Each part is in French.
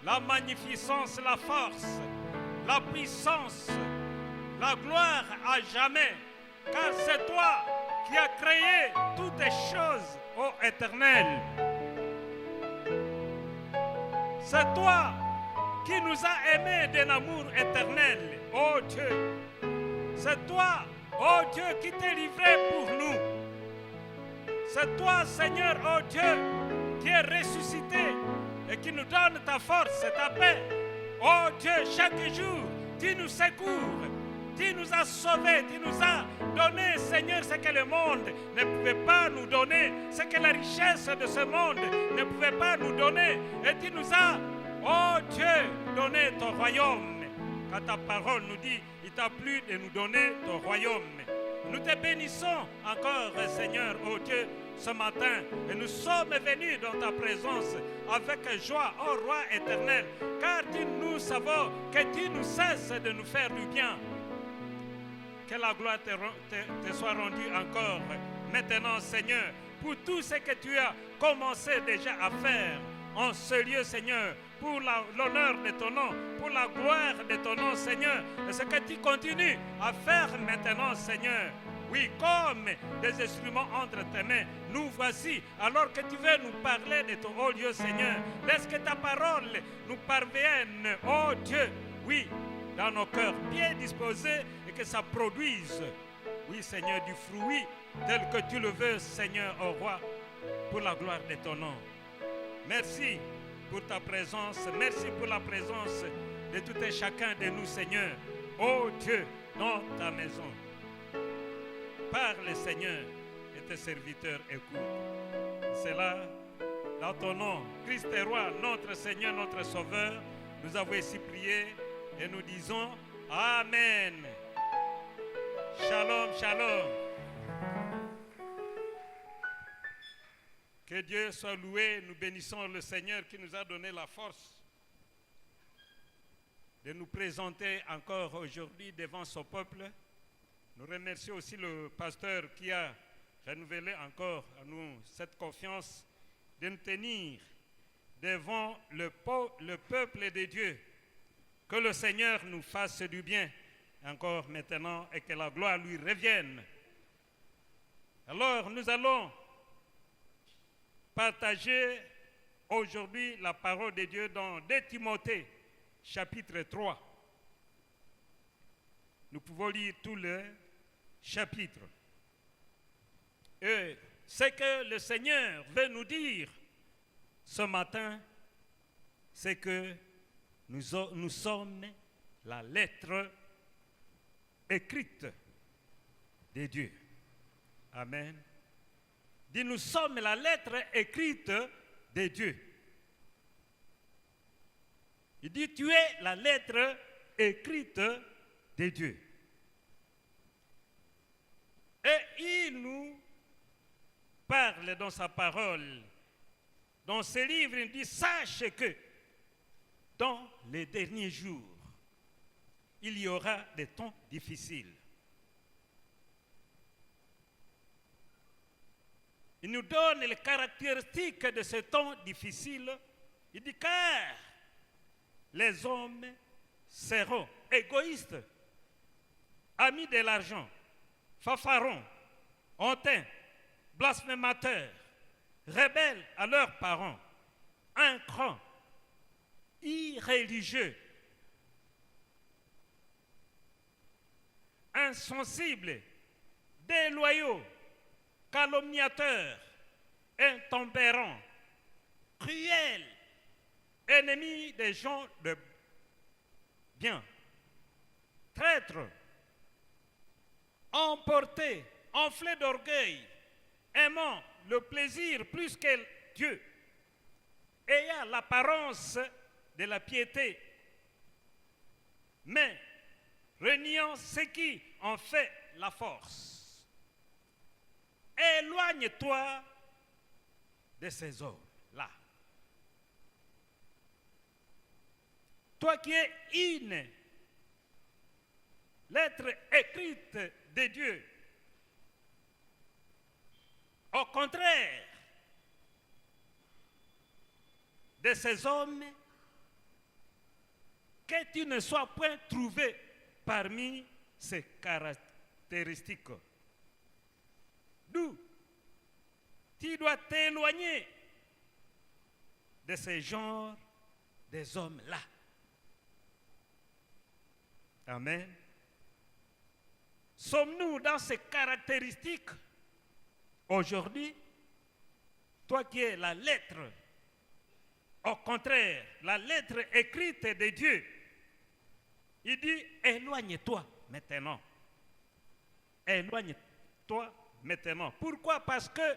la magnificence, la force, la puissance, la gloire à jamais, car c'est toi qui as créé toutes les choses, ô Éternel. C'est toi qui nous as aimés d'un amour éternel, ô Dieu. C'est toi, ô Dieu, qui t'es livré pour nous. C'est toi, Seigneur, ô Dieu, qui est ressuscité et qui nous donne ta force et ta paix. Ô Dieu, chaque jour, tu nous secours, tu nous as sauvés, tu nous as donné, Seigneur, ce que le monde ne pouvait pas nous donner, ce que la richesse de ce monde ne pouvait pas nous donner. Et tu nous as, ô Dieu, donné ton royaume. Quand ta parole nous dit, il t'a plu de nous donner ton royaume. Nous te bénissons encore, Seigneur, ô Dieu, ce matin. Et nous sommes venus dans ta présence avec joie, ô Roi éternel, car nous savons que tu nous cesses de nous faire du bien. Que la gloire te soit rendue encore maintenant, Seigneur, pour tout ce que tu as commencé déjà à faire en ce lieu, Seigneur, pour l'honneur de ton nom, pour la gloire de ton nom, Seigneur, et ce que tu continues à faire maintenant, Seigneur. Oui, comme des instruments entre tes mains, nous voici, alors que tu veux nous parler de ton haut lieu, Seigneur. Laisse que ta parole nous parvienne, oh Dieu, oui, dans nos cœurs bien disposés et que ça produise, oui, Seigneur, du fruit tel que tu le veux, Seigneur, au roi, pour la gloire de ton nom. Merci pour ta présence, merci pour la présence de tout et chacun de nous, Seigneur. Oh Dieu, dans ta maison. Parle, Seigneur, et tes serviteurs écoutent. C'est là, dans ton nom, Christ est roi, notre Seigneur, notre Sauveur, nous avons ici prié et nous disons Amen. Shalom, shalom. Que Dieu soit loué. Nous bénissons le Seigneur qui nous a donné la force de nous présenter encore aujourd'hui devant son peuple. Nous remercions aussi le pasteur qui a renouvelé encore à nous cette confiance de nous tenir devant le peuple de Dieu. Que le Seigneur nous fasse du bien encore maintenant et que la gloire lui revienne. Alors nous allons partager aujourd'hui la parole de Dieu dans 2 Timothée, chapitre 3. Nous pouvons lire tout le chapitre. Et ce que le Seigneur veut nous dire ce matin, c'est que nous sommes la lettre écrite de Dieu. Amen. Dit, nous sommes la lettre écrite de Dieu. Il dit, tu es la lettre écrite de Dieu. Et il nous parle dans sa parole, dans ses livres, il dit, sache que dans les derniers jours, il y aura des temps difficiles. Il nous donne les caractéristiques de ce temps difficile. Il dit, car les hommes seront égoïstes, amis de l'argent, fanfarons, hautains, blasphémateurs, rebelles à leurs parents, incrants, irréligieux, insensibles, déloyaux, calomniateurs, intempérants, cruels, ennemis des gens de bien, traîtres, emportés, enflés d'orgueil, aimant le plaisir plus que Dieu, ayant l'apparence de la piété, mais reniant ce qui en fait la force. Éloigne-toi de ces hommes-là. Toi qui es une lettre écrite de Dieu. Au contraire de ces hommes que tu ne sois point trouvé parmi ces caractéristiques. D'où tu dois t'éloigner de ces genres des hommes-là. Amen. Sommes-nous dans ces caractéristiques aujourd'hui? Toi qui es la lettre, au contraire, la lettre écrite de Dieu, il dit, éloigne-toi maintenant. Éloigne-toi maintenant. Pourquoi? Parce que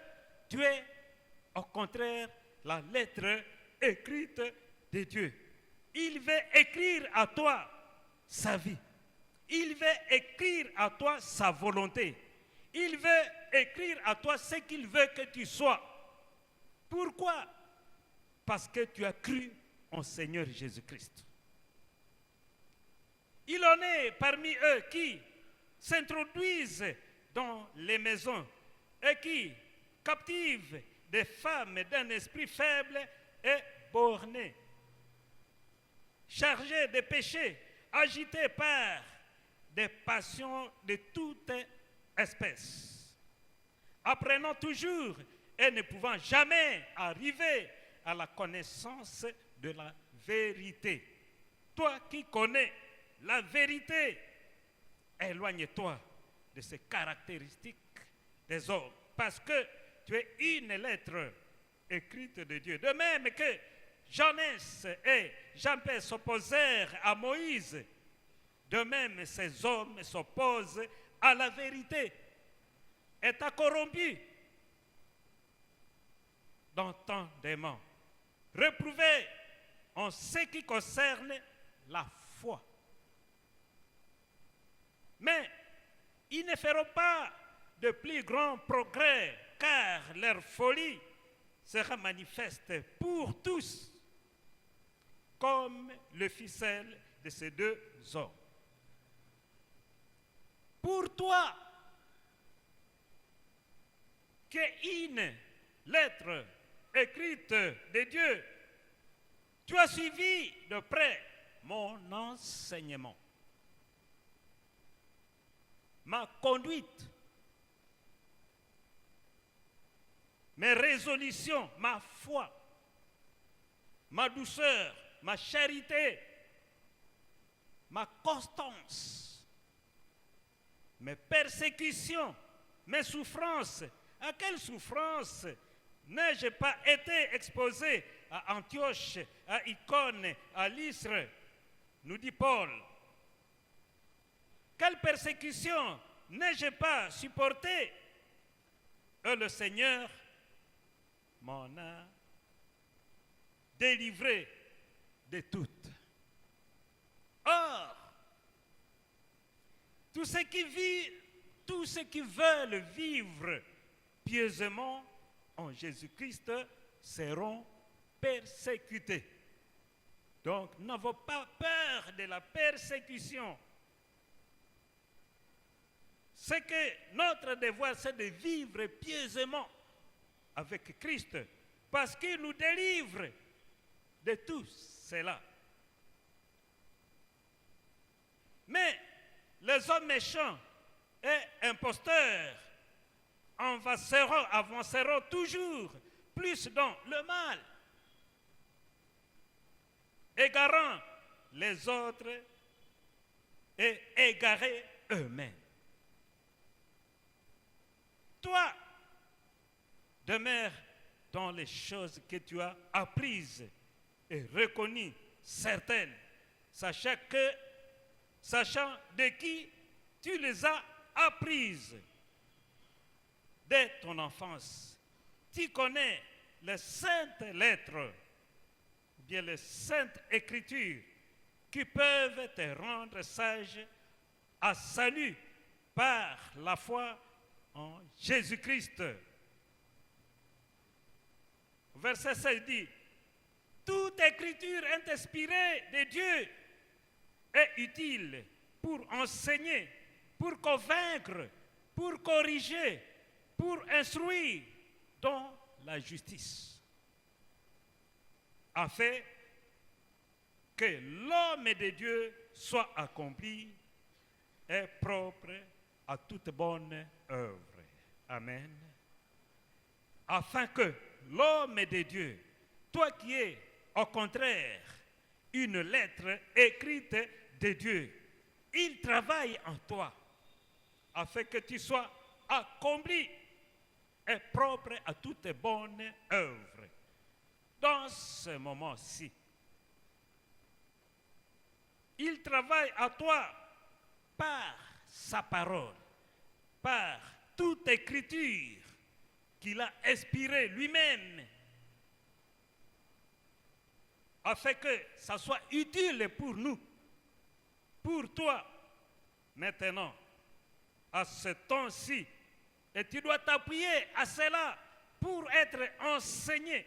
tu es, au contraire, la lettre écrite de Dieu. Il veut écrire à toi sa vie. Il veut écrire à toi sa volonté. Il veut écrire à toi ce qu'il veut que tu sois. Pourquoi? Parce que tu as cru en Seigneur Jésus-Christ. Il en est parmi eux qui s'introduisent dans les maisons et qui captivent des femmes d'un esprit faible et borné, chargés de péchés, agités par des passions de toute espèce, apprenant toujours et ne pouvant jamais arriver à la connaissance de la vérité. Toi qui connais la vérité, éloigne-toi de ces caractéristiques des hommes, parce que tu es une lettre écrite de Dieu. De même que Jeunesse et Jean-Pierre s'opposèrent à Moïse, de même ces hommes s'opposent à la vérité. Étant corrompus d'entendement, reprouvés en ce qui concerne la foi. Mais ils ne feront pas de plus grands progrès, car leur folie sera manifeste pour tous, comme le ficelle de ces deux hommes. Pour toi, qui est une lettre écrite de Dieu, tu as suivi de près mon enseignement, ma conduite, mes résolutions, ma foi, ma douceur, ma charité, ma constance, mes persécutions, mes souffrances. À quelle souffrance n'ai-je pas été exposé à Antioche, à Icône, à Lystre, nous dit Paul. Quelle persécution n'ai-je pas supporté? Et le Seigneur m'en a délivré de toutes. Or, tous ceux qui veulent vivre pieusement en Jésus-Christ seront persécutés. Donc, n'avons pas peur de la persécution. C'est que notre devoir, c'est de vivre pieusement avec Christ, parce qu'il nous délivre de tout cela. Mais les hommes méchants et imposteurs avanceront toujours plus dans le mal, égarant les autres et égarés eux-mêmes. Toi, demeure dans les choses que tu as apprises et reconnues certaines, sachant de qui tu les as apprises. Dès ton enfance, tu connais les saintes lettres, ou bien les saintes écritures, qui peuvent te rendre sage à salut par la foi en Jésus-Christ. Verset 16 dit, toute écriture est inspirée de Dieu est utile pour enseigner, pour convaincre, pour corriger, pour instruire dans la justice, afin que l'homme de Dieu soit accompli et propre à toute bonne œuvre. Amen. Afin que l'homme de Dieu, toi qui es au contraire une lettre écrite de Dieu, il travaille en toi afin que tu sois accompli et propre à toute bonne œuvre. Dans ce moment-ci, il travaille à toi par sa parole, par toute écriture qu'il a inspirée lui-même, afin que ça soit utile pour nous, pour toi, maintenant, à ce temps-ci. Et tu dois t'appuyer à cela pour être enseigné,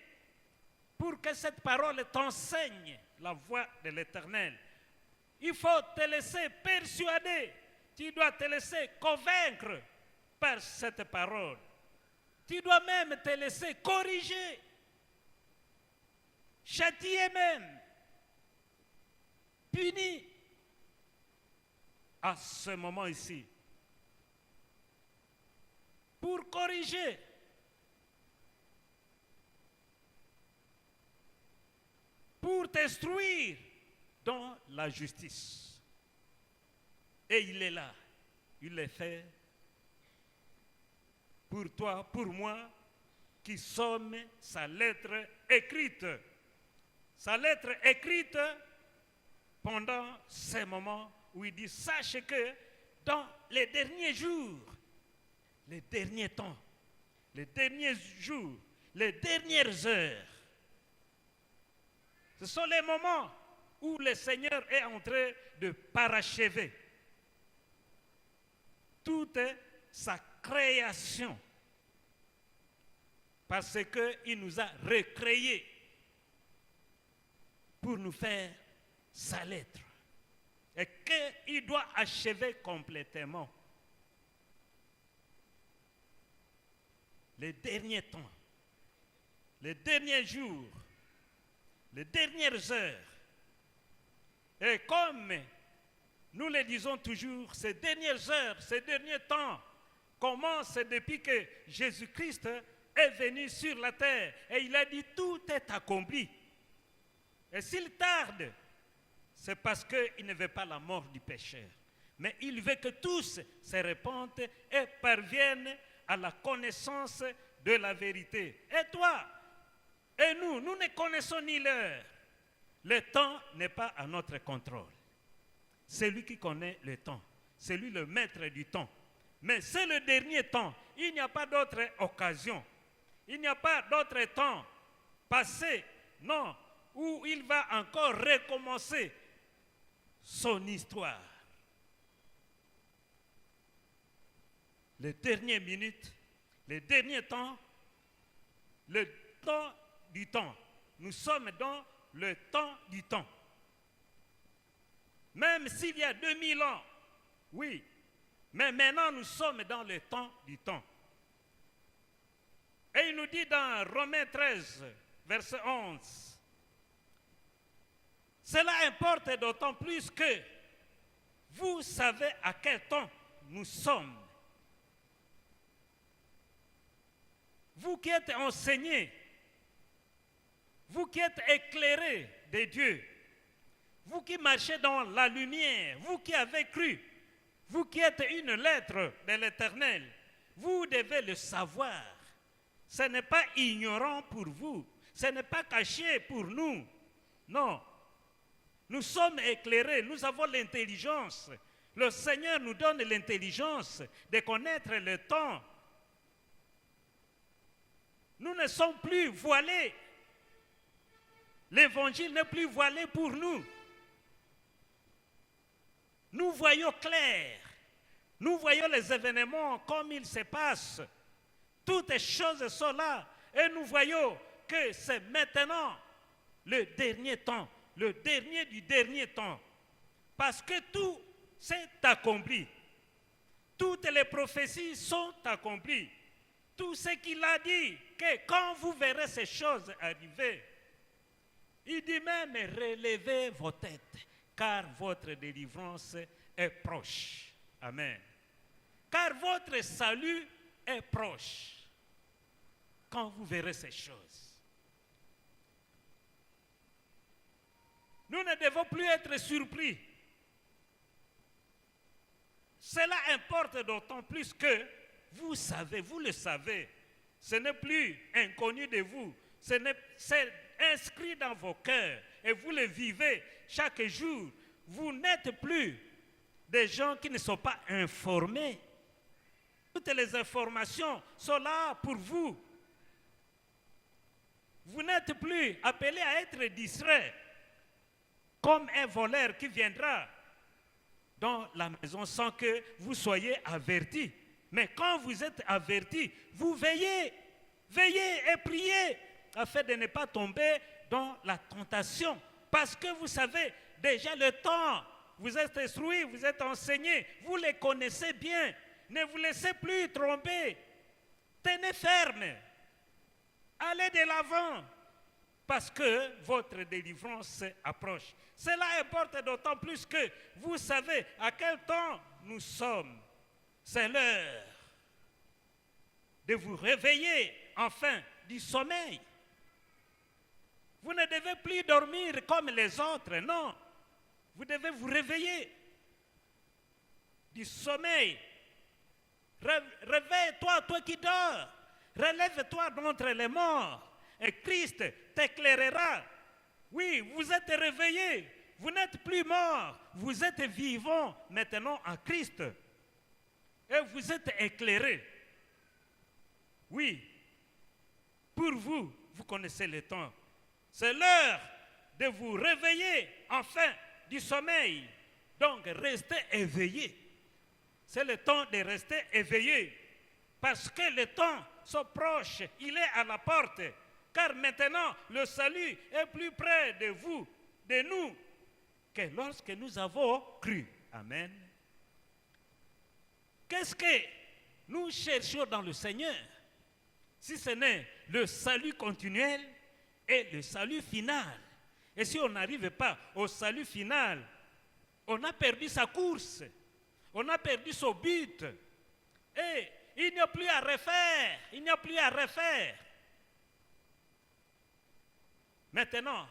pour que cette parole t'enseigne la voie de l'Éternel. Il faut te laisser persuader, tu dois te laisser convaincre par cette parole. Tu dois même te laisser corriger, châtier même, punir à ce moment ici. Pour corriger, pour t'instruire dans la justice. Et il est là, il est fait pour toi, pour moi, qui sommes sa lettre écrite. Sa lettre écrite pendant ces moments où il dit, sache que dans les derniers jours, les derniers temps, les derniers jours, les dernières heures, ce sont les moments où le Seigneur est en train de parachever toute sa création, parce qu'il nous a recréés pour nous faire sa lettre, et qu'il doit achever complètement. Les derniers temps, les derniers jours, les dernières heures. Et comme nous le disons toujours, ces dernières heures, ces derniers temps commencent depuis que Jésus-Christ est venu sur la terre et il a dit tout est accompli. Et s'il tarde, c'est parce qu'il ne veut pas la mort du pécheur. Mais il veut que tous se répandent et parviennent à la connaissance de la vérité. Et toi et nous ne connaissons ni l'heure. Le temps n'est pas à notre contrôle. C'est lui qui connaît le temps. C'est lui le maître du temps. Mais c'est le dernier temps. Il n'y a pas d'autre occasion. Il n'y a pas d'autre temps passé, non, où il va encore recommencer son histoire. Les dernières minutes, les derniers temps, le temps du temps. Nous sommes dans le temps du temps. Même s'il y a 2000 ans, oui, mais maintenant nous sommes dans le temps du temps. Et il nous dit dans Romains 13, verset 11, cela importe d'autant plus que vous savez à quel temps nous sommes. Vous qui êtes enseignés, vous qui êtes éclairés de Dieu, vous qui marchez dans la lumière, vous qui avez cru, vous qui êtes une lettre de l'Éternel, vous devez le savoir. Ce n'est pas ignorant pour vous, ce n'est pas caché pour nous. Non, nous sommes éclairés, nous avons l'intelligence. Le Seigneur nous donne l'intelligence de connaître le temps. Nous ne sommes plus voilés. L'évangile n'est plus voilé pour nous. Nous voyons clair. Nous voyons les événements comme ils se passent. Toutes les choses sont là. Et nous voyons que c'est maintenant le dernier temps. Le dernier du dernier temps. Parce que tout s'est accompli. Toutes les prophéties sont accomplies. Tout ce qu'il a dit, que quand vous verrez ces choses arriver, Il dit même, relevez vos têtes, car votre délivrance est proche. Amen. Car votre salut est proche. Quand vous verrez ces choses, nous ne devons plus être surpris. Cela importe d'autant plus que vous savez, vous le savez, ce n'est plus inconnu de vous, c'est inscrit dans vos cœurs et vous le vivez chaque jour. Vous n'êtes plus des gens qui ne sont pas informés. Toutes les informations sont là pour vous. Vous n'êtes plus appelés à être distraits comme un voleur qui viendra dans la maison sans que vous soyez avertis. Mais quand vous êtes avertis, vous veillez et priez afin de ne pas tomber dans la tentation. Parce que vous savez déjà le temps, vous êtes instruits, vous êtes enseignés, vous les connaissez bien. Ne vous laissez plus tromper. Tenez ferme. Allez de l'avant. Parce que votre délivrance approche. Cela importe d'autant plus que vous savez à quel temps nous sommes. C'est l'heure de vous réveiller enfin du sommeil. Vous ne devez plus dormir comme les autres, non. Vous devez vous réveiller du sommeil. Réveille-toi, toi qui dors. Relève-toi d'entre les morts. Et Christ t'éclairera. Oui, vous êtes réveillés. Vous n'êtes plus morts. Vous êtes vivants maintenant en Christ. Et vous êtes éclairés. Oui, pour vous, vous connaissez le temps. C'est l'heure de vous réveiller enfin du sommeil. Donc, restez éveillés. C'est le temps de rester éveillé. Parce que le temps s'approche, il est à la porte. Car maintenant, le salut est plus près de vous, de nous, que lorsque nous avons cru. Amen. Qu'est-ce que nous cherchons dans le Seigneur? Si ce n'est le salut continuel et le salut final. Et si on n'arrive pas au salut final, on a perdu sa course. On a perdu son but. Et il n'y a plus à refaire. Il n'y a plus à refaire. Maintenant,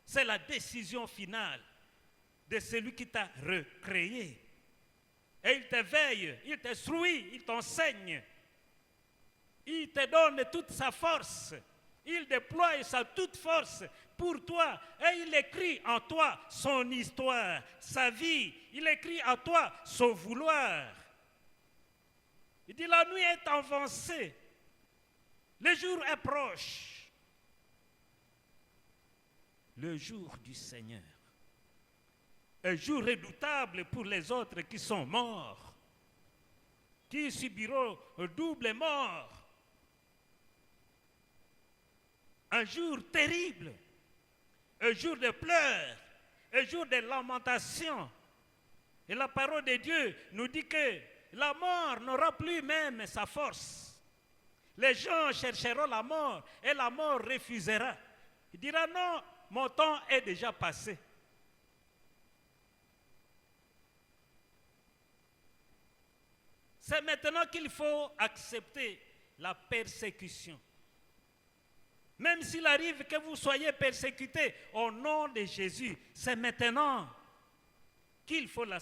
c'est la décision finale de celui qui t'a recréé. Et il t'éveille, il t'instruit, il t'enseigne. Il te donne toute sa force. Il déploie sa toute force pour toi. Et il écrit en toi son histoire, sa vie. Il écrit en toi son vouloir. Il dit la nuit est avancée. Le jour est proche. Le jour du Seigneur. Un jour redoutable pour les autres qui sont morts. Qui subiront un double mort. Un jour terrible, un jour de pleurs, un jour de lamentation. Et la parole de Dieu nous dit que la mort n'aura plus même sa force. Les gens chercheront la mort et la mort refusera. Il dira non, mon temps est déjà passé. C'est maintenant qu'il faut accepter la persécution. Même s'il arrive que vous soyez persécutés au nom de Jésus, c'est maintenant qu'il faut la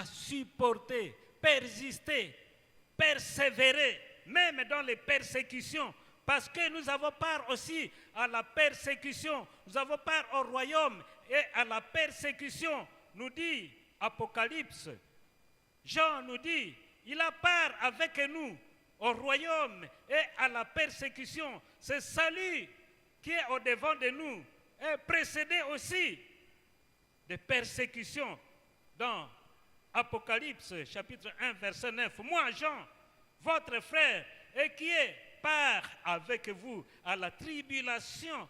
supporter, persister, persévérer, même dans les persécutions. Parce que nous avons part aussi à la persécution, nous avons part au royaume et à la persécution, nous dit Apocalypse. Jean nous dit, il a part avec nous au royaume et à la persécution. Ce salut qui est au devant de nous est précédé aussi de persécutions. Dans Apocalypse chapitre 1 verset 9, moi Jean, votre frère, et qui est part avec vous à la tribulation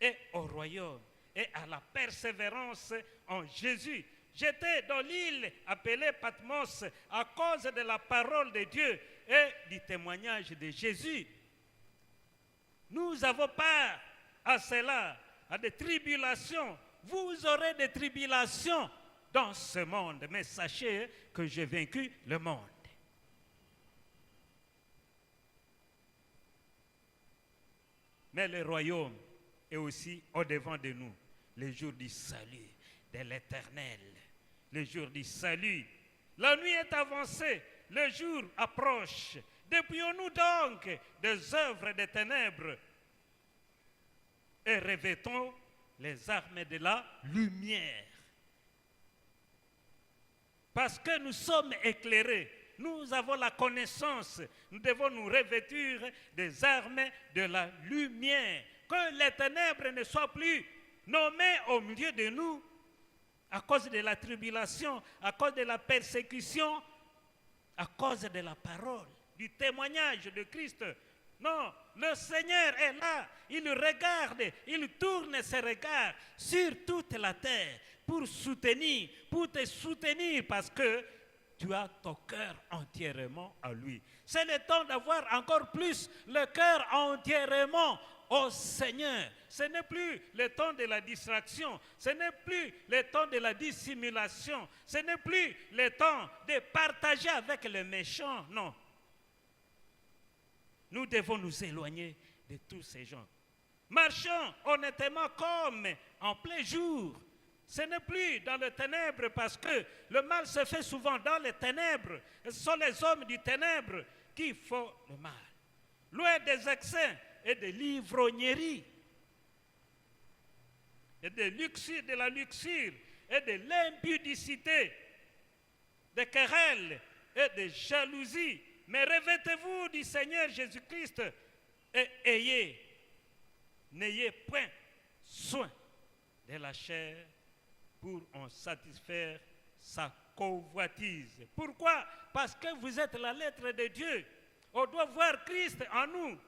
et au royaume et à la persévérance en Jésus. J'étais dans l'île appelée Patmos à cause de la parole de Dieu et du témoignage de Jésus. Nous avons part à cela, à des tribulations. Vous aurez des tribulations dans ce monde, mais sachez que j'ai vaincu le monde. Mais le royaume est aussi au-devant de nous. Le jour du salut de l'Éternel. Le jour du salut. La nuit est avancée, le jour approche. Dépouillons-nous donc des œuvres des ténèbres et revêtons les armes de la lumière. Parce que nous sommes éclairés, nous avons la connaissance, nous devons nous revêtir des armes de la lumière. Que les ténèbres ne soient plus nommées au milieu de nous à cause de la tribulation, à cause de la persécution, à cause de la parole, du témoignage de Christ. Non, le Seigneur est là, il regarde, il tourne ses regards sur toute la terre pour te soutenir parce que tu as ton cœur entièrement à lui. C'est le temps d'avoir encore plus le cœur entièrement au Seigneur. Ce n'est plus le temps de la distraction, ce n'est plus le temps de la dissimulation, ce n'est plus le temps de partager avec les méchants, non. Nous devons nous éloigner de tous ces gens. Marchons honnêtement comme en plein jour. Ce n'est plus dans les ténèbres parce que le mal se fait souvent dans les ténèbres. Ce sont les hommes du ténèbre qui font le mal. Loin des excès et de l'ivrognerie, et de la luxure, et de l'impudicité, des querelles et des jalousies. Mais revêtez-vous du Seigneur Jésus-Christ et n'ayez point soin de la chair pour en satisfaire sa convoitise. Pourquoi? Parce que vous êtes la lettre de Dieu. On doit voir Christ en nous.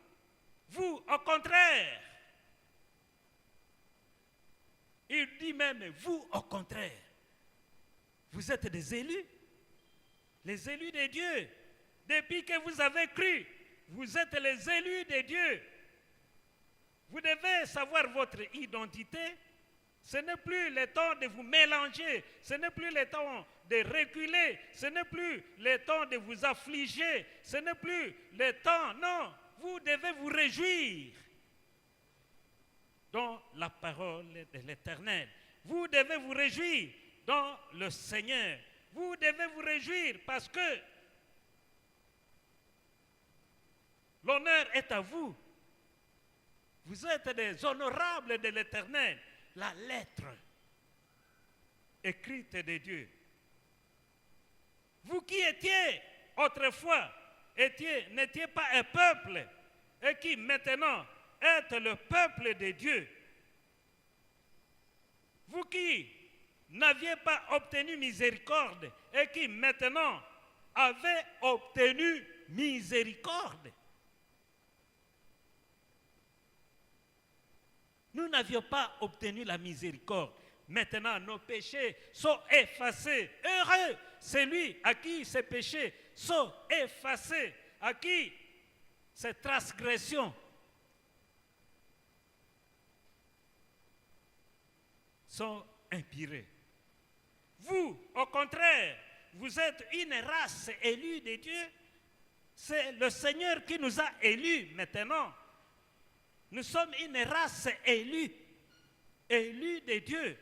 Vous, au contraire. Il dit même, vous, au contraire. Vous êtes des élus. Les élus de Dieu. Depuis que vous avez cru, vous êtes les élus de Dieu. Vous devez savoir votre identité. Ce n'est plus le temps de vous mélanger. Ce n'est plus le temps de reculer. Ce n'est plus le temps de vous affliger. Ce n'est plus le temps, non. Vous devez vous réjouir dans la parole de l'Éternel. Vous devez vous réjouir dans le Seigneur. Vous devez vous réjouir parce que l'honneur est à vous. Vous êtes des honorables de l'Éternel. La lettre écrite de Dieu. Vous qui étiez autrefois, n'étiez pas un peuple, et qui maintenant êtes le peuple de Dieu. Vous qui n'aviez pas obtenu miséricorde, et qui maintenant avez obtenu miséricorde. Nous n'avions pas obtenu la miséricorde. Maintenant, nos péchés sont effacés. Heureux celui à qui ces péchés sont effacés, à qui ces transgressions sont impurées. Vous, au contraire, vous êtes une race élue de Dieu. C'est le Seigneur qui nous a élus maintenant. Nous sommes une race élue de Dieu.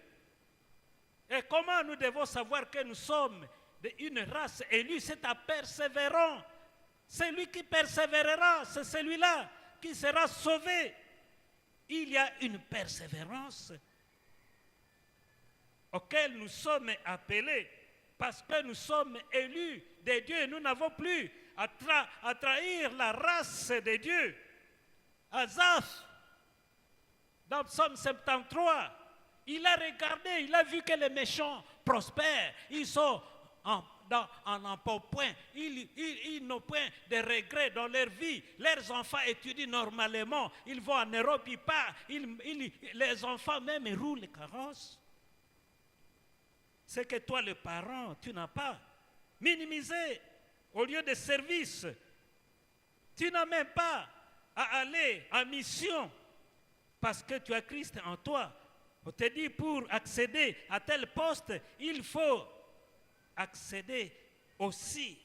Et comment nous devons savoir que nous sommes une race élue? C'est en persévérant. Celui qui persévérera, c'est celui-là qui sera sauvé. Il y a une persévérance auquel nous sommes appelés parce que nous sommes élus de Dieu. Nous n'avons plus à trahir la race de Dieu. Asaph, dans Psaume 73, il a regardé, il a vu que les méchants prospèrent. Ils sont en point. Ils n'ont point de regrets dans leur vie. Leurs enfants étudient normalement. Ils vont en Europe, ils partent. Les enfants même roulent les carrosses. C'est que toi, le parent, tu n'as pas. Minimisé au lieu de service. Tu n'as même pas à aller en mission parce que tu as Christ en toi. On te dit pour accéder à tel poste, il faut accéder aussi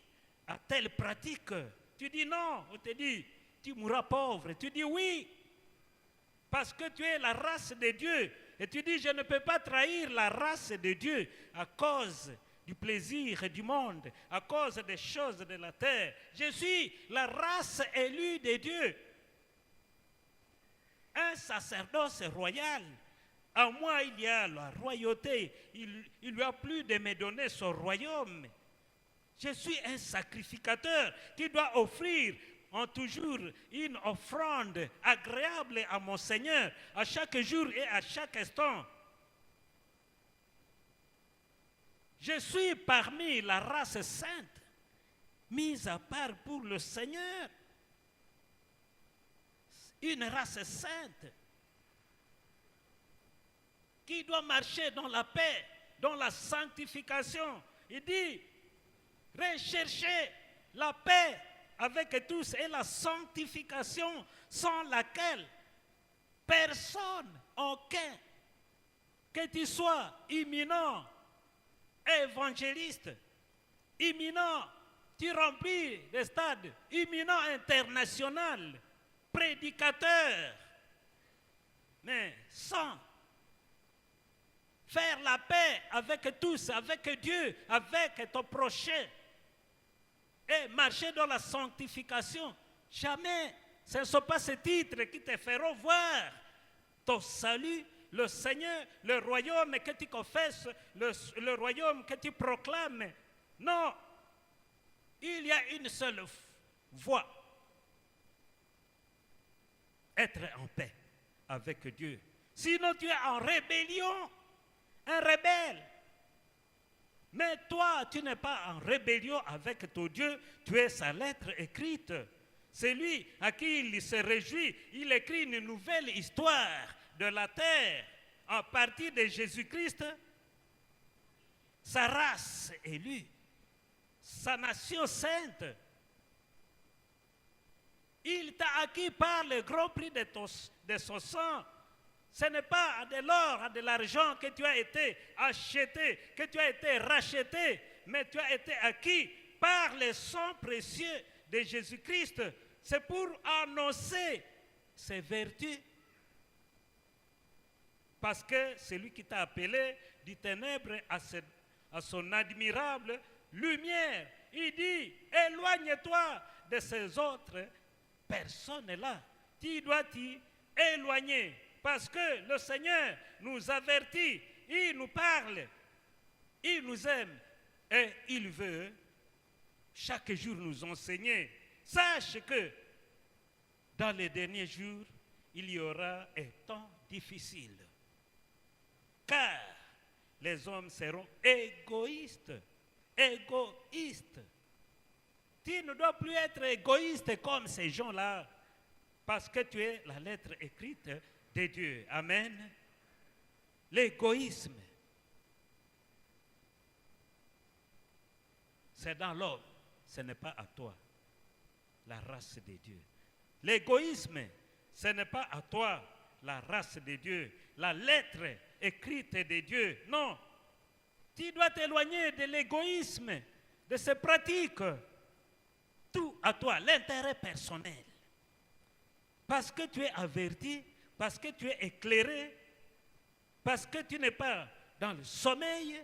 à telle pratique. Tu dis non, on te dit tu mourras pauvre. Tu dis oui, parce que tu es la race de Dieu. Et tu dis je ne peux pas trahir la race de Dieu à cause du plaisir du monde, à cause des choses de la terre. Je suis la race élue de Dieu. Un sacerdoce royal. En moi, il y a la royauté. Il lui a plu de me donner son royaume. Je suis un sacrificateur qui doit offrir en toujours une offrande agréable à mon Seigneur, à chaque jour et à chaque instant. Je suis parmi la race sainte, mise à part pour le Seigneur. Une race sainte qui doit marcher dans la paix, dans la sanctification. Il dit, recherchez la paix avec tous et la sanctification sans laquelle personne, aucun, que tu sois imminent, évangéliste, imminent, tu remplis des stades, imminent international, prédicateur, mais sans faire la paix avec tous, avec Dieu, avec ton prochain, et marcher dans la sanctification. Jamais, ce ne sont pas ces titres qui te feront voir ton salut, le Seigneur, le royaume que tu confesses, le royaume que tu proclames. Non, il y a une seule voie. Être en paix avec Dieu. Sinon, tu es en rébellion, un rebelle. Mais toi, tu n'es pas en rébellion avec ton Dieu, tu es sa lettre écrite. C'est lui à qui il se réjouit. Il écrit une nouvelle histoire de la terre à partir de Jésus-Christ, sa race élue, sa nation sainte. Il t'a acquis par le grand prix de son sang. Ce n'est pas de l'or, de l'argent que tu as été acheté, que tu as été racheté, mais tu as été acquis par le sang précieux de Jésus-Christ. C'est pour annoncer ses vertus. Parce que c'est lui qui t'a appelé du ténèbre à son admirable lumière. Il dit, éloigne-toi de ces autres personnes-là. Tu dois t'y éloigner. Parce que le Seigneur nous avertit, il nous parle, il nous aime et il veut chaque jour nous enseigner. Sache que dans les derniers jours, il y aura un temps difficile. Car les hommes seront égoïstes. Égoïstes. Tu ne dois plus être égoïste comme ces gens-là, parce que tu es la lettre écrite de Dieu. Amen. L'égoïsme, c'est dans l'homme, ce n'est pas à toi, la race de Dieu. L'égoïsme, ce n'est pas à toi, la race de Dieu, la lettre écrite de Dieu. Non, tu dois t'éloigner de l'égoïsme, de ces pratiques. Tout à toi, l'intérêt personnel. Parce que tu es averti, parce que tu es éclairé, parce que tu n'es pas dans le sommeil,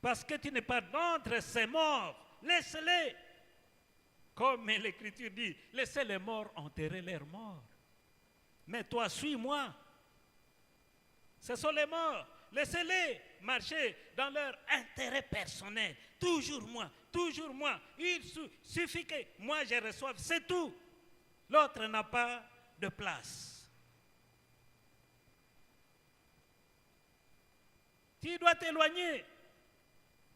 parce que tu n'es pas d'entre ces morts. Laisse-les. Comme l'Écriture dit, laissez les morts enterrer leurs morts. Mais toi, suis-moi. Ce sont les morts. Laissez-les marcher dans leur intérêt personnel. Toujours moi, toujours moi. Il suffit que moi je reçoive, c'est tout. L'autre n'a pas de place. Tu dois t'éloigner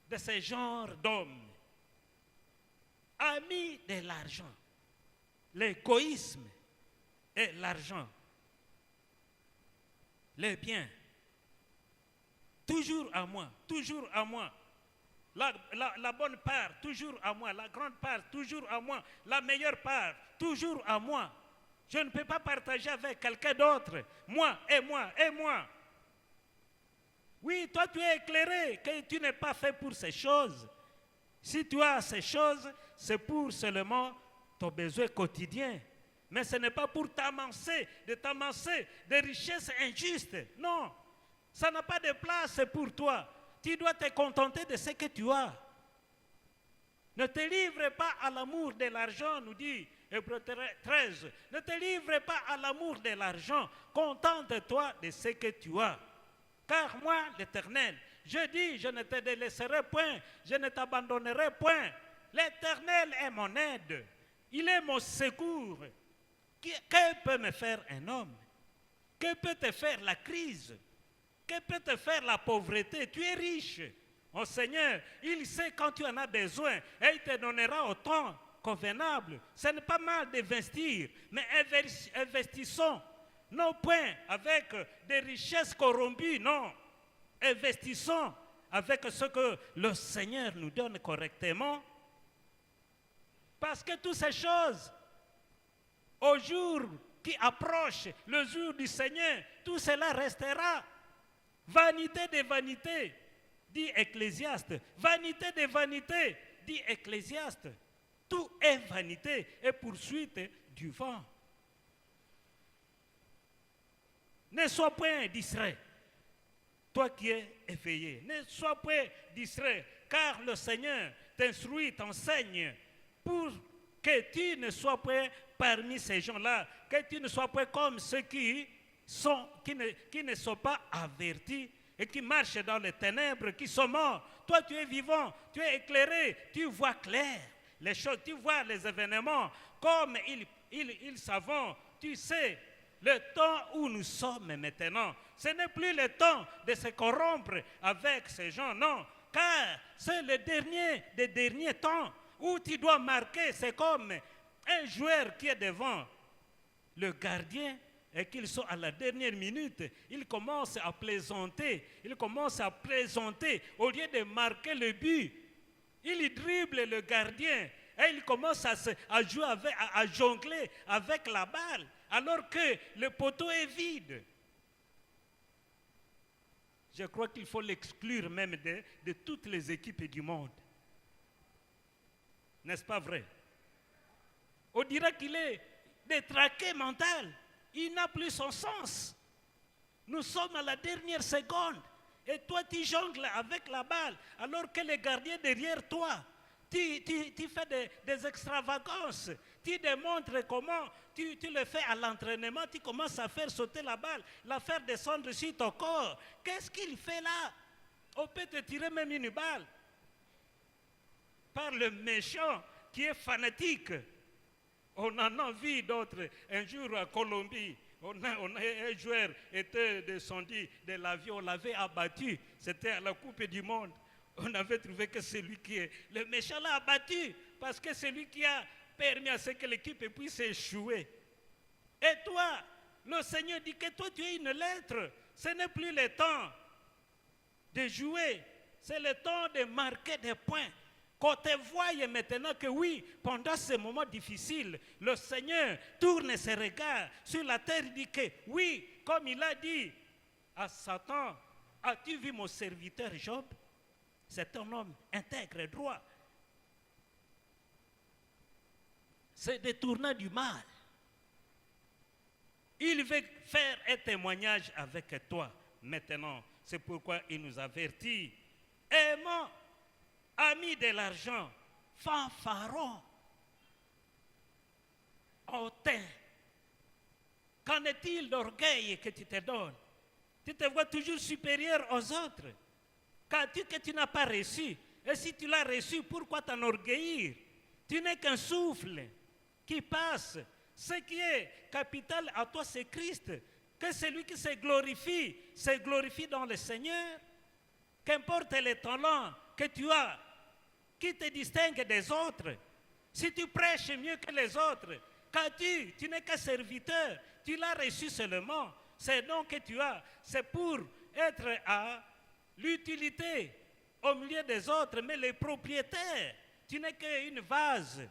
de ce genre d'hommes. Amis de l'argent. L'égoïsme et l'argent. Les biens. Toujours à moi, toujours à moi. La bonne part, toujours à moi. La grande part, toujours à moi. La meilleure part, toujours à moi. Je ne peux pas partager avec quelqu'un d'autre. Moi, et moi, et moi. Oui, toi tu es éclairé, que tu n'es pas fait pour ces choses. Si tu as ces choses, c'est pour seulement ton besoin quotidien. Mais ce n'est pas pour t'amasser des richesses injustes. Non, ça n'a pas de place pour toi. Tu dois te contenter de ce que tu as. Ne te livre pas à l'amour de l'argent, nous dit Hébreux 13. Ne te livre pas à l'amour de l'argent. Contente-toi de ce que tu as. Car moi, l'Éternel, je dis, je ne te délaisserai point, je ne t'abandonnerai point. L'Éternel est mon aide, il est mon secours. Que peut me faire un homme? Que peut te faire la crise? Que peut te faire la pauvreté? Tu es riche. Mon Seigneur, il sait quand tu en as besoin et il te donnera au temps convenable. Ce n'est pas mal d'investir, mais investissons. Non point avec des richesses corrompues, non. Investissons avec ce que le Seigneur nous donne correctement. Parce que toutes ces choses, au jour qui approche, le jour du Seigneur, tout cela restera. Vanité des vanités, dit Ecclésiaste. Vanité des vanités, dit Ecclésiaste. Tout est vanité et poursuite du vent. Ne sois point distrait, toi qui es éveillé. Ne sois point distrait, car le Seigneur t'instruit, t'enseigne, pour que tu ne sois point parmi ces gens-là, que tu ne sois pas comme ceux qui ne sont pas avertis et qui marchent dans les ténèbres, qui sont morts. Toi, tu es vivant, tu es éclairé, tu vois clair les choses, tu vois les événements comme ils savent, tu sais. Le temps où nous sommes maintenant, ce n'est plus le temps de se corrompre avec ces gens, non. Car c'est le dernier des derniers temps où tu dois marquer, c'est comme un joueur qui est devant le gardien et qu'ils sont à la dernière minute, il commence à plaisanter, au lieu de marquer le but, il dribble le gardien et il commence à jouer à jongler avec la balle. Alors que le poteau est vide. Je crois qu'il faut l'exclure même de toutes les équipes du monde. N'est-ce pas vrai? On dirait qu'il est détraqué mental. Il n'a plus son sens. Nous sommes à la dernière seconde. Et toi, tu jongles avec la balle, alors que le gardien derrière toi, tu fais des extravagances. Tu démontres comment tu le fais à l'entraînement, tu commences à faire sauter la balle, la faire descendre sur ton corps. Qu'est-ce qu'il fait là? On peut te tirer même une balle par le méchant qui est fanatique. On en a vu d'autres. Un jour à Colombie, on a un joueur était descendu de l'avion, on l'avait abattu. C'était à la Coupe du Monde. On avait trouvé que c'est lui qui est. Le méchant l'a abattu parce que c'est lui qui a permis à ce que l'équipe puisse échouer. Et toi, le Seigneur dit que toi tu es une lettre. Ce n'est plus le temps de jouer, c'est le temps de marquer des points. Qu'on te voie maintenant que oui, pendant ces moments difficiles, le Seigneur tourne ses regards sur la terre et dit que oui, comme il a dit à Satan, as-tu vu mon serviteur Job? C'est un homme intègre et droit. Se détournant du mal. Il veut faire un témoignage avec toi maintenant. C'est pourquoi il nous avertit. Aimant, amis de l'argent, fanfarons, hautain. Qu'en est-il d'orgueil que tu te donnes? Tu te vois toujours supérieur aux autres. Qu'as-tu que tu n'as pas reçu? Et si tu l'as reçu, pourquoi t'enorgueillir? Tu n'es qu'un souffle qui passe. Ce qui est capital à toi, c'est Christ. Que celui qui se glorifie dans le Seigneur. Qu'importe les talents que tu as, qui te distingue des autres. Si tu prêches mieux que les autres, qu'as-tu? Tu n'es qu'un serviteur. Tu l'as reçu seulement. C'est donc que tu as. C'est pour être à l'utilité au milieu des autres, mais les propriétaires. Tu n'es qu'une vase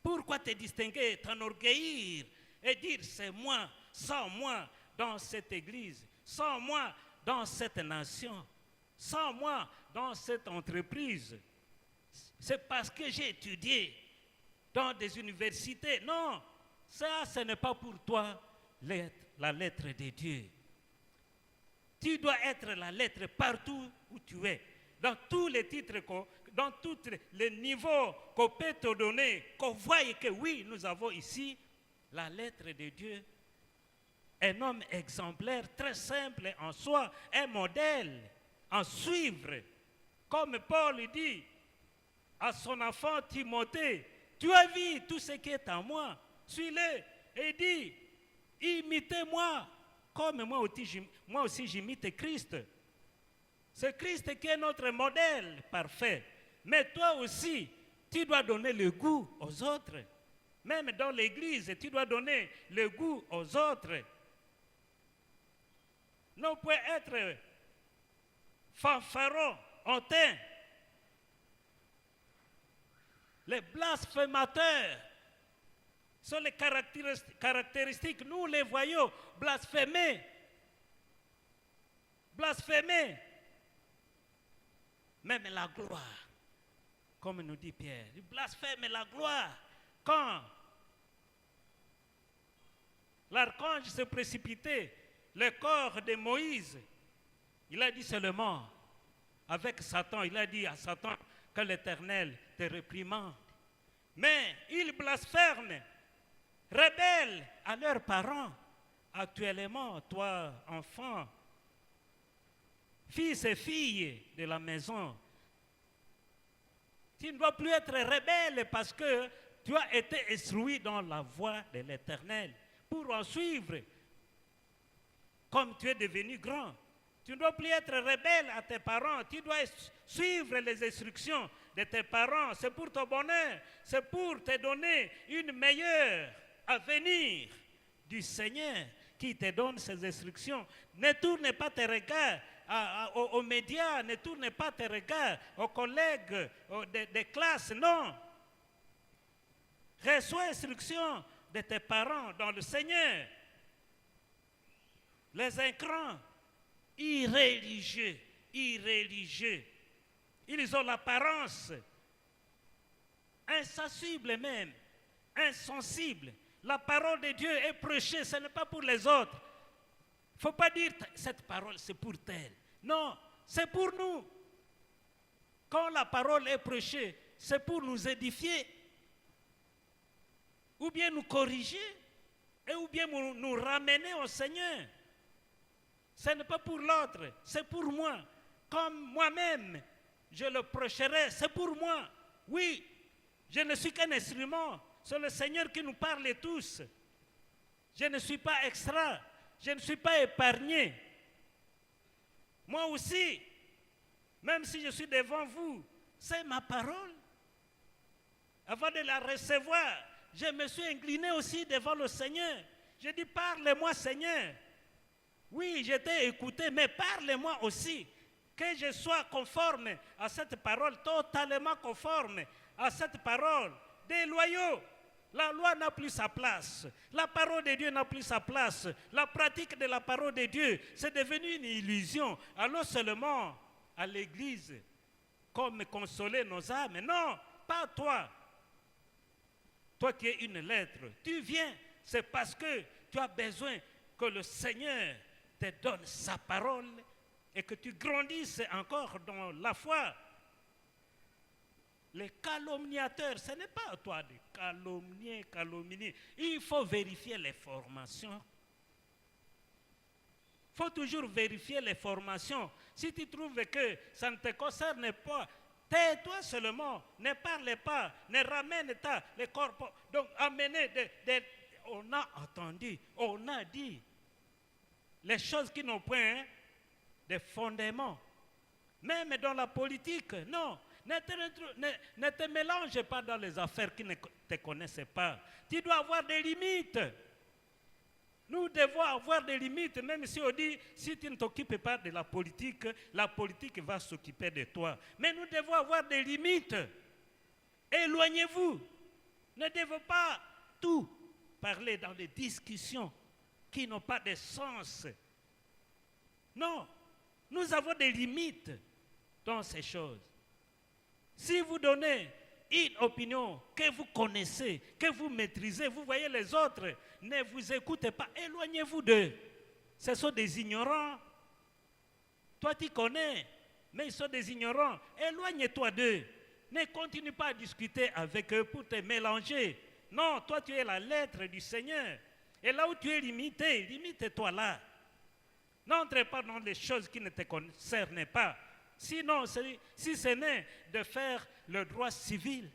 Pourquoi te distinguer, t'enorgueillir et dire c'est moi, sans moi dans cette église, sans moi dans cette nation, sans moi dans cette entreprise? C'est parce que j'ai étudié dans des universités. Non, ça, ce n'est pas pour toi la lettre de Dieu. Tu dois être la lettre partout où tu es. Dans tous les titres, dans tous les niveaux qu'on peut te donner, qu'on voie que oui, nous avons ici la lettre de Dieu. Un homme exemplaire, très simple en soi, un modèle à suivre. Comme Paul dit à son enfant Timothée, tu as vu tout ce qui est en moi, suis-le et dis, imitez-moi, comme moi aussi j'imite Christ. C'est Christ qui est notre modèle parfait. Mais toi aussi, tu dois donner le goût aux autres. Même dans l'église, tu dois donner le goût aux autres. Nous pouvons être fanfarons, hautains, les blasphémateurs sont les caractéristiques. Nous les voyons blasphémer. Blasphémer. Même la gloire, comme nous dit Pierre. Il blasphème la gloire. Quand l'archange s'est précipité, le corps de Moïse, il a dit seulement, avec Satan, il a dit à Satan que l'Éternel te réprimande. Mais ils blasphèment, rebelles à leurs parents. Actuellement, toi, enfant, fils et filles de la maison, tu ne dois plus être rebelle parce que tu as été instruit dans la voie de l'Éternel pour en suivre. Comme tu es devenu grand, tu ne dois plus être rebelle à tes parents, tu dois suivre les instructions de tes parents. C'est pour ton bonheur, c'est pour te donner une meilleure avenir du Seigneur qui te donne ces instructions. Ne tourne pas tes regards aux médias, ne tourne pas tes regards aux collègues des classes, non. Reçois instruction de tes parents dans le Seigneur. Les incrants, irréligieux, ils ont l'apparence insensible même, insensible. La parole de Dieu est prêchée, ce n'est pas pour les autres. Il ne faut pas dire cette parole c'est pour tel. Non, c'est pour nous. Quand la parole est prêchée, c'est pour nous édifier, ou bien nous corriger, ou bien nous ramener au Seigneur. Ce n'est pas pour l'autre, c'est pour moi. Comme moi-même, je le prêcherai, c'est pour moi. Oui, je ne suis qu'un instrument. C'est le Seigneur qui nous parle tous. Je ne suis pas extra. Je ne suis pas épargné. Moi aussi, même si je suis devant vous, c'est ma parole. Avant de la recevoir, je me suis incliné aussi devant le Seigneur. Je dis, parle-moi Seigneur. Oui, je t'ai écouté, mais parle-moi aussi. Que je sois conforme à cette parole, totalement conforme à cette parole. Des loyaux. La loi n'a plus sa place. La parole de Dieu n'a plus sa place. La pratique de la parole de Dieu, c'est devenu une illusion. Alors seulement à l'église, comme consoler nos âmes. Non, pas toi. Toi qui es une lettre, tu viens, c'est parce que tu as besoin que le Seigneur te donne sa parole et que tu grandisses encore dans la foi. Les calomniateurs, ce n'est pas à toi de calomnier. Il faut vérifier les formations. Il faut toujours vérifier les formations. Si tu trouves que ça ne te concerne pas, tais-toi seulement, ne parle pas, ne ramène pas les corps. Donc, amenez on a entendu, on a dit les choses qui n'ont point de fondement. Même dans la politique, non. Ne te mélange pas dans les affaires qui ne te connaissent pas. Tu dois avoir des limites. Nous devons avoir des limites, même si on dit, si tu ne t'occupes pas de la politique va s'occuper de toi. Mais nous devons avoir des limites. Éloignez-vous. ne devons pas tout parler dans des discussions qui n'ont pas de sens. Non, nous avons des limites dans ces choses. Si vous donnez une opinion que vous connaissez, que vous maîtrisez, vous voyez les autres, ne vous écoutez pas, éloignez-vous d'eux. Ce sont des ignorants. Toi, tu connais, mais ils sont des ignorants. Éloigne-toi d'eux. Ne continue pas à discuter avec eux pour te mélanger. Non, toi, tu es la lettre du Seigneur. Et là où tu es limité, limite-toi là. N'entre pas dans les choses qui ne te concernent pas. Sinon, si ce n'est de faire le droit civil,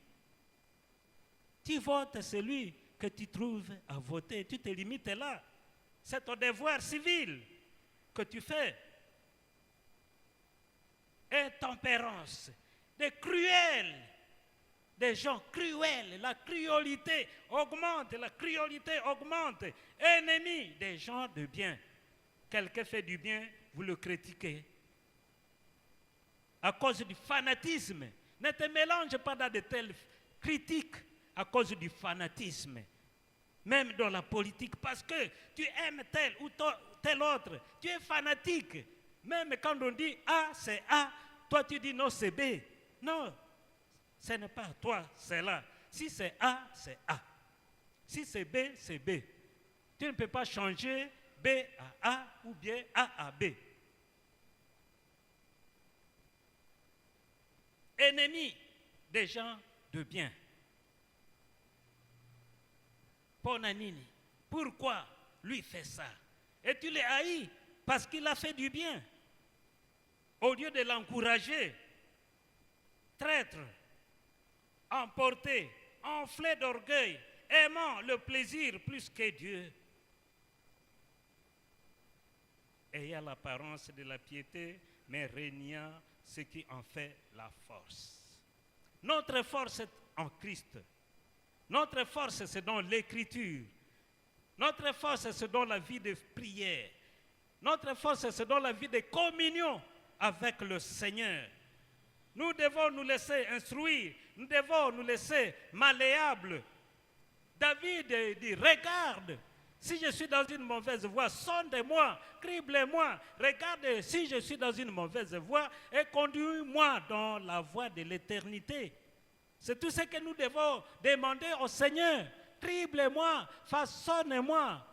tu votes celui que tu trouves à voter. Tu te limites là. C'est ton devoir civil que tu fais. Intempérance, des cruels, des gens cruels. La cruauté augmente, Ennemis des gens de bien. Quelqu'un fait du bien, vous le critiquez. À cause du fanatisme. Ne te mélange pas dans de telles critiques à cause du fanatisme. Même dans la politique, parce que tu aimes tel ou tel autre. Tu es fanatique. Même quand on dit A, c'est A, toi tu dis non, c'est B. Non, ce n'est pas toi, c'est là. Si c'est A, c'est A. Si c'est B, c'est B. Tu ne peux pas changer B à A ou bien A à B. Ennemi des gens de bien. Ponanini, pourquoi lui fait ça? Et tu l'as haï parce qu'il a fait du bien. Au lieu de l'encourager, traître, emporté, enflé d'orgueil, aimant le plaisir plus que Dieu, ayant l'apparence de la piété, mais régnant ce qui en fait la force. Notre force est en Christ. Notre force, c'est dans l'écriture. Notre force, c'est dans la vie de prière. Notre force, c'est dans la vie de communion avec le Seigneur. Nous devons nous laisser instruire. Nous devons nous laisser malléables. David dit, regarde, si je suis dans une mauvaise voie, sonde-moi, crible-moi. Regarde si je suis dans une mauvaise voie et conduis-moi dans la voie de l'éternité. C'est tout ce que nous devons demander au Seigneur. Crible-moi, façonne-moi.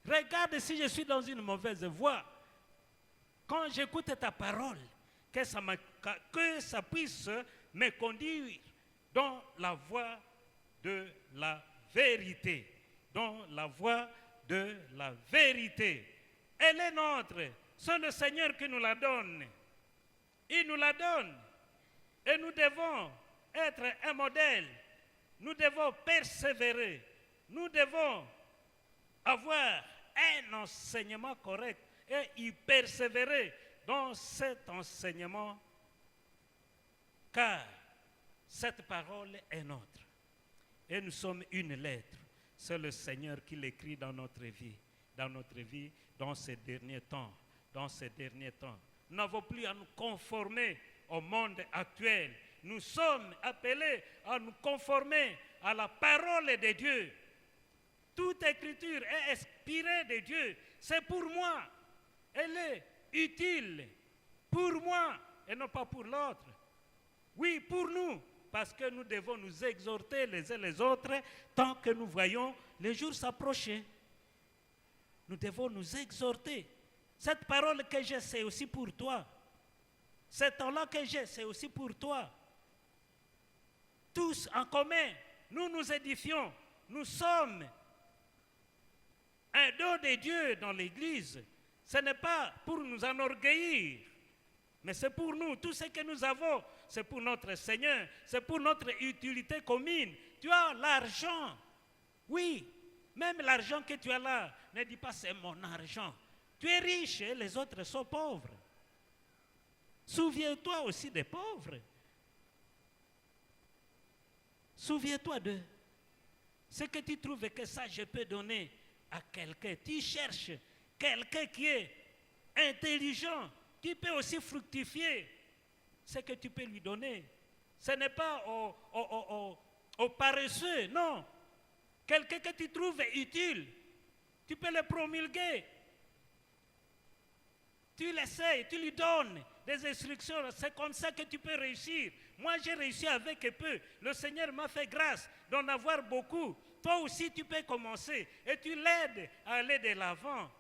Regarde si je suis dans une mauvaise voie. Quand j'écoute ta parole, que ça puisse me conduire dans la voie de la vérité. Dans la voie de la vérité. Elle est notre. C'est le Seigneur qui nous la donne. Il nous la donne. Et nous devons être un modèle. Nous devons persévérer. Nous devons avoir un enseignement correct et y persévérer dans cet enseignement, car cette parole est notre. Et nous sommes une lettre. C'est le Seigneur qui l'écrit dans notre vie, dans ces derniers temps, Nous n'avons plus à nous conformer au monde actuel. Nous sommes appelés à nous conformer à la parole de Dieu. Toute écriture est inspirée de Dieu. C'est pour moi. Elle est utile pour moi et non pas pour l'autre. Oui, pour nous, parce que nous devons nous exhorter les uns les autres tant que nous voyons les jours s'approcher. Nous devons nous exhorter. Cette parole que j'ai, c'est aussi pour toi. Ce temps-là que j'ai, c'est aussi pour toi. Tous en commun, nous nous édifions. Nous sommes un don de Dieu dans l'Église. Ce n'est pas pour nous enorgueillir, mais c'est pour nous. Tout ce que nous avons, c'est pour notre Seigneur. C'est pour notre utilité commune. Tu as l'argent. Oui, même l'argent que tu as là, ne dis pas c'est mon argent. Tu es riche et les autres sont pauvres. Souviens-toi aussi des pauvres. Souviens-toi d'eux. Ce que tu trouves que ça, je peux donner à quelqu'un. Tu cherches quelqu'un qui est intelligent, qui peut aussi fructifier ce que tu peux lui donner. Ce n'est pas aux paresseux, non. Quelqu'un que tu trouves utile, tu peux le promulguer. Tu l'essayes, tu lui donnes des instructions. C'est comme ça que tu peux réussir. Moi, j'ai réussi avec peu. Le Seigneur m'a fait grâce d'en avoir beaucoup. Toi aussi, tu peux commencer et tu l'aides à aller de l'avant.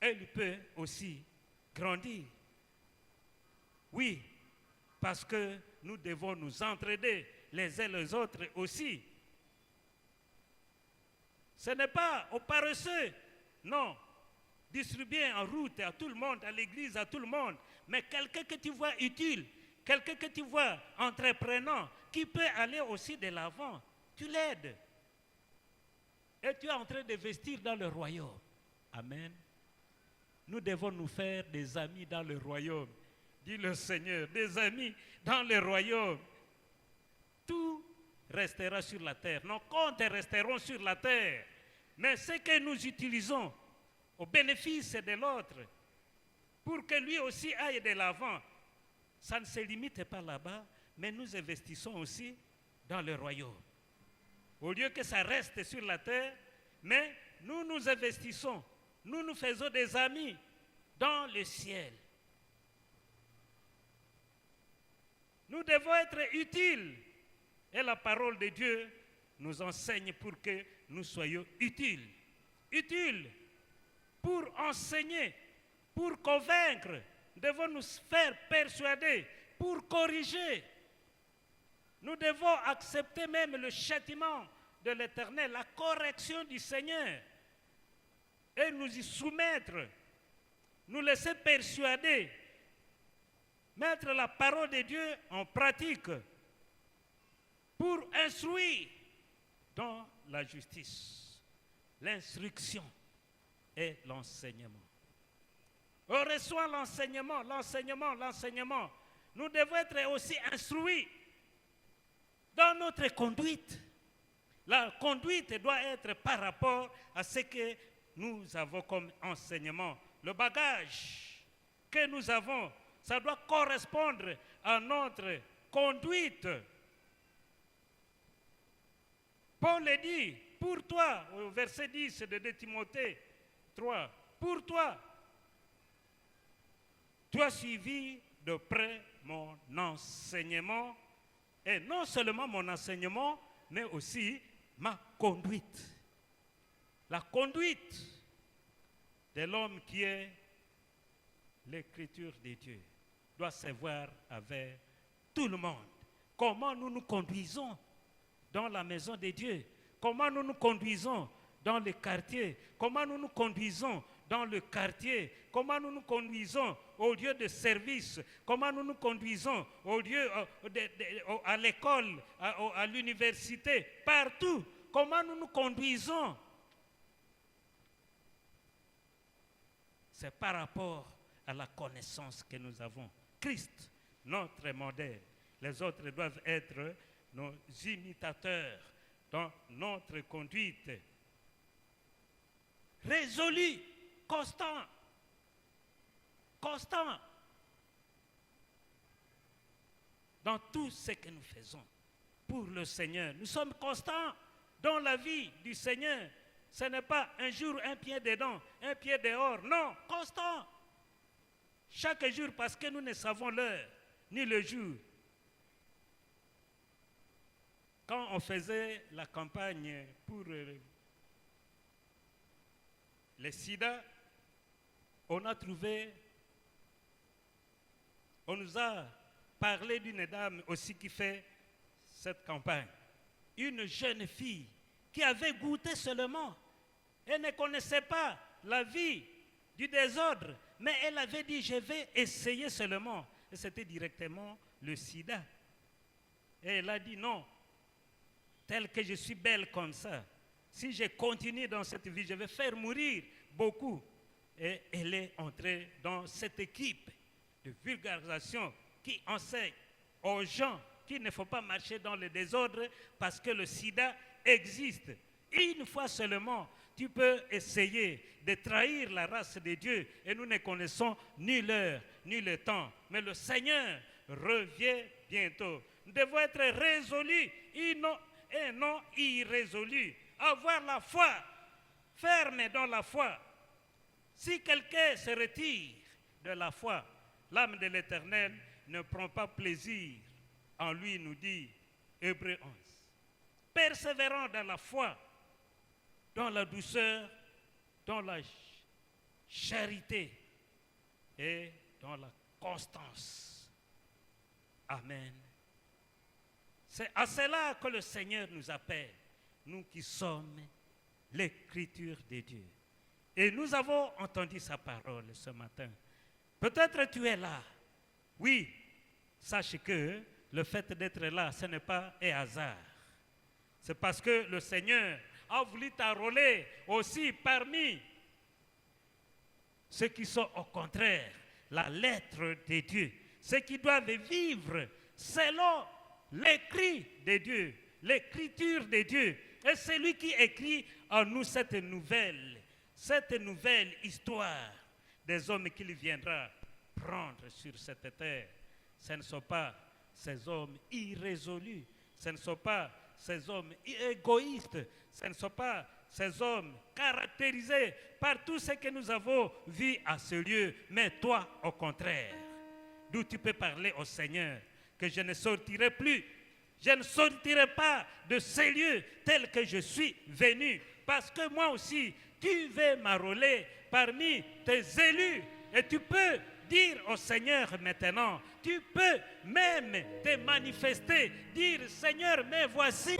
Et il peut aussi grandir. Oui, parce que nous devons nous entraider les uns les autres aussi. Ce n'est pas aux paresseux, non. Distribuer en route à tout le monde, à l'église, à tout le monde. Mais quelqu'un que tu vois utile, quelqu'un que tu vois entreprenant, qui peut aller aussi de l'avant, tu l'aides. Et tu es en train d'investir dans le royaume. Amen. Nous devons nous faire des amis dans le royaume. Dit le Seigneur, des amis dans le royaume. Tout restera sur la terre. Nos comptes resteront sur la terre. Mais ce que nous utilisons au bénéfice de l'autre, pour que lui aussi aille de l'avant, ça ne se limite pas là-bas, mais nous investissons aussi dans le royaume. Au lieu que ça reste sur la terre, mais nous nous investissons, nous nous faisons des amis dans le ciel. Nous devons être utiles. Et la parole de Dieu nous enseigne pour que nous soyons utiles. Utiles pour enseigner, pour convaincre. Nous devons nous faire persuader, pour corriger. Nous devons accepter même le châtiment de l'Éternel, la correction du Seigneur, et nous y soumettre, nous laisser persuader, mettre la parole de Dieu en pratique pour instruire dans la justice, l'instruction et l'enseignement. On reçoit l'enseignement. Nous devons être aussi instruits dans notre conduite. La conduite doit être par rapport à ce que nous avons comme enseignement. Le bagage que nous avons, ça doit correspondre à notre conduite. Paul le dit, pour toi, au verset 10 de 2 Timothée 3, pour toi, tu as suivi de près mon enseignement, et non seulement mon enseignement, mais aussi ma conduite. La conduite de l'homme qui est l'écriture de Dieu doit se voir avec tout le monde. Comment nous nous conduisons dans la maison de Dieu, comment nous nous conduisons dans le quartier, comment nous nous conduisons dans le quartier, comment nous nous conduisons au lieu de service, comment nous nous conduisons au lieu à l'école, à l'université, partout, comment nous nous conduisons. C'est par rapport à la connaissance que nous avons. Christ, notre modèle. Les autres doivent être nos imitateurs dans notre conduite. Résolu, constant. Dans tout ce que nous faisons pour le Seigneur. Nous sommes constants dans la vie du Seigneur. Ce n'est pas un jour un pied dedans, un pied dehors. Non, constant. Chaque jour, parce que nous ne savons l'heure ni le jour. Quand on faisait la campagne pour le sida, on nous a parlé d'une dame aussi qui fait cette campagne. Une jeune fille qui avait goûté seulement. Elle ne connaissait pas la vie du désordre, mais elle avait dit, je vais essayer seulement. Et c'était directement le sida. Et elle a dit, non, tel que je suis belle comme ça, si je continue dans cette vie, je vais faire mourir beaucoup. Et elle est entrée dans cette équipe de vulgarisation qui enseigne aux gens qu'il ne faut pas marcher dans le désordre parce que le sida existe. Une fois seulement, tu peux essayer de trahir la race de Dieu et nous ne connaissons ni l'heure, ni le temps. Mais le Seigneur revient bientôt. nous devons être résolus et non irrésolus. Avoir la foi, ferme dans la foi. Si quelqu'un se retire de la foi, l'âme de l'Éternel ne prend pas plaisir en lui, nous dit Hébreux 11. Persévérant dans la foi, dans la douceur, dans la charité et dans la constance. Amen. C'est à cela que le Seigneur nous appelle, nous qui sommes l'écriture de Dieu. Et nous avons entendu sa parole ce matin. Peut-être tu es là. Oui, sache que le fait d'être là, ce n'est pas un hasard. C'est parce que le Seigneur a voulu t'enrôler aussi parmi ceux qui sont au contraire la lettre de Dieu, ceux qui doivent vivre selon l'écrit de Dieu, l'écriture de Dieu. Et c'est lui qui écrit en nous cette nouvelle histoire des hommes qu'il viendra prendre sur cette terre. Ce ne sont pas ces hommes irrésolus, ce ne sont pas ces hommes égoïstes, ce ne sont pas ces hommes caractérisés par tout ce que nous avons vu à ce lieu, mais toi au contraire, d'où tu peux parler au Seigneur que je ne sortirai plus, je ne sortirai pas de ces lieux tels que je suis venu, parce que moi aussi, tu veux m'enrôler parmi tes élus, et tu peux dire au Seigneur maintenant, tu peux même te manifester, dire Seigneur, mais voici.